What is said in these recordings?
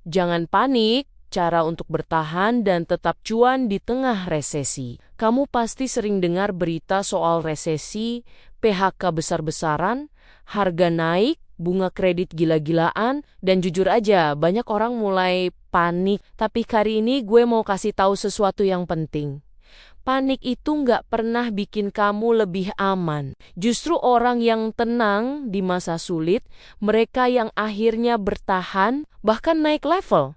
Jangan panik, cara untuk bertahan dan tetap cuan di tengah resesi. Kamu pasti sering dengar berita soal resesi, PHK besar-besaran, harga naik, bunga kredit gila-gilaan, dan jujur aja banyak orang mulai panik. Tapi kali ini gue mau kasih tahu sesuatu yang penting. Panik itu nggak pernah bikin kamu lebih aman. Justru orang yang tenang di masa sulit, mereka yang akhirnya bertahan, bahkan naik level.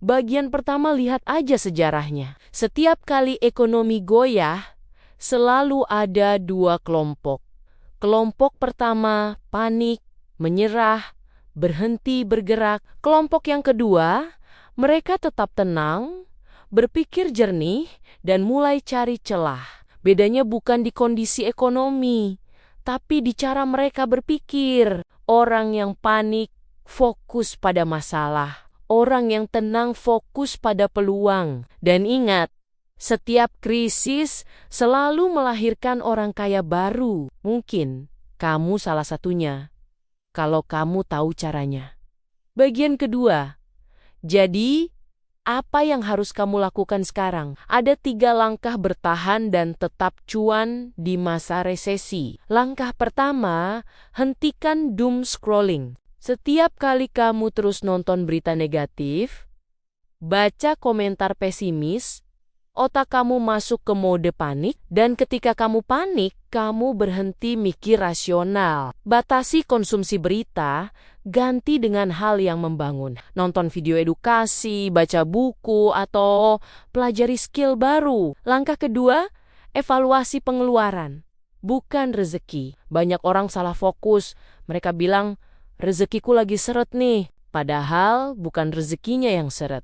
Bagian pertama lihat aja sejarahnya. Setiap kali ekonomi goyah, selalu ada dua kelompok. Kelompok pertama, panik, menyerah, berhenti bergerak. Kelompok yang kedua, mereka tetap tenang, berpikir jernih, dan mulai cari celah. Bedanya bukan di kondisi ekonomi, tapi di cara mereka berpikir. Orang yang panik fokus pada masalah. Orang yang tenang fokus pada peluang. Dan ingat, setiap krisis selalu melahirkan orang kaya baru. Mungkin kamu salah satunya, kalau kamu tahu caranya. Bagian kedua, jadi apa yang harus kamu lakukan sekarang? Ada 3 langkah bertahan dan tetap cuan di masa resesi. Langkah pertama, hentikan doom scrolling. Setiap kali kamu terus nonton berita negatif, baca komentar pesimis, otak kamu masuk ke mode panik, dan ketika kamu panik, kamu berhenti mikir rasional. Batasi konsumsi berita, ganti dengan hal yang membangun. Nonton video edukasi, baca buku, atau pelajari skill baru. Langkah kedua, evaluasi pengeluaran, bukan rezeki. Banyak orang salah fokus. Mereka bilang, rezekiku lagi seret nih. Padahal bukan rezekinya yang seret,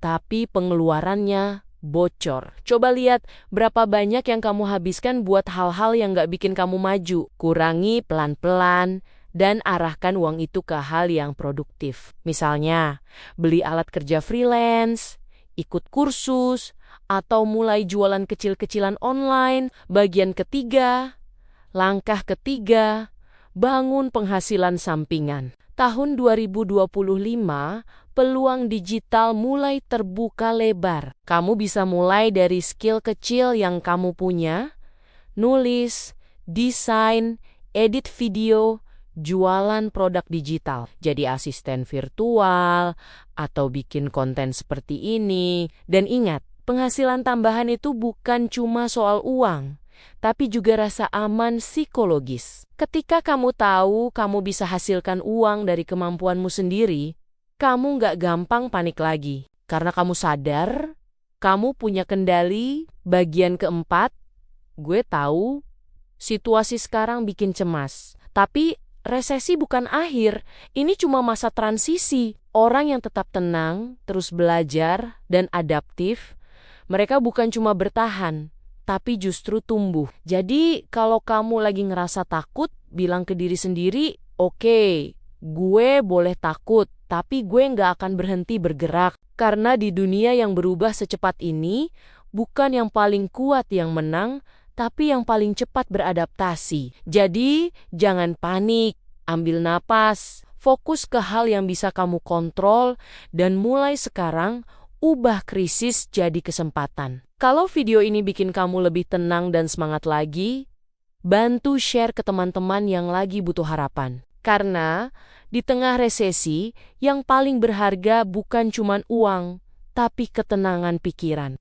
tapi pengeluarannya bocor. Coba lihat berapa banyak yang kamu habiskan buat hal-hal yang gak bikin kamu maju. Kurangi pelan-pelan dan arahkan uang itu ke hal yang produktif. Misalnya, beli alat kerja freelance, ikut kursus, atau mulai jualan kecil-kecilan online. Bagian ketiga, langkah ketiga, bangun penghasilan sampingan. Tahun 2025, peluang digital mulai terbuka lebar. Kamu bisa mulai dari skill kecil yang kamu punya, nulis, desain, edit video, jualan produk digital. Jadi asisten virtual, atau bikin konten seperti ini. Dan ingat, penghasilan tambahan itu bukan cuma soal uang, tapi juga rasa aman psikologis. Ketika kamu tahu kamu bisa hasilkan uang dari kemampuanmu sendiri, kamu nggak gampang panik lagi. Karena kamu sadar, kamu punya kendali. Bagian keempat, gue tahu situasi sekarang bikin cemas. Tapi resesi bukan akhir, ini cuma masa transisi. Orang yang tetap tenang, terus belajar, dan adaptif, mereka bukan cuma bertahan, tapi justru tumbuh. Jadi kalau kamu lagi ngerasa takut, bilang ke diri sendiri, oke, gue boleh takut, tapi gue nggak akan berhenti bergerak. Karena di dunia yang berubah secepat ini, bukan yang paling kuat yang menang, tapi yang paling cepat beradaptasi. Jadi jangan panik, ambil napas, fokus ke hal yang bisa kamu kontrol, dan mulai sekarang ubah krisis jadi kesempatan. Kalau video ini bikin kamu lebih tenang dan semangat lagi, bantu share ke teman-teman yang lagi butuh harapan. Karena di tengah resesi, yang paling berharga bukan cuma uang, tapi ketenangan pikiran.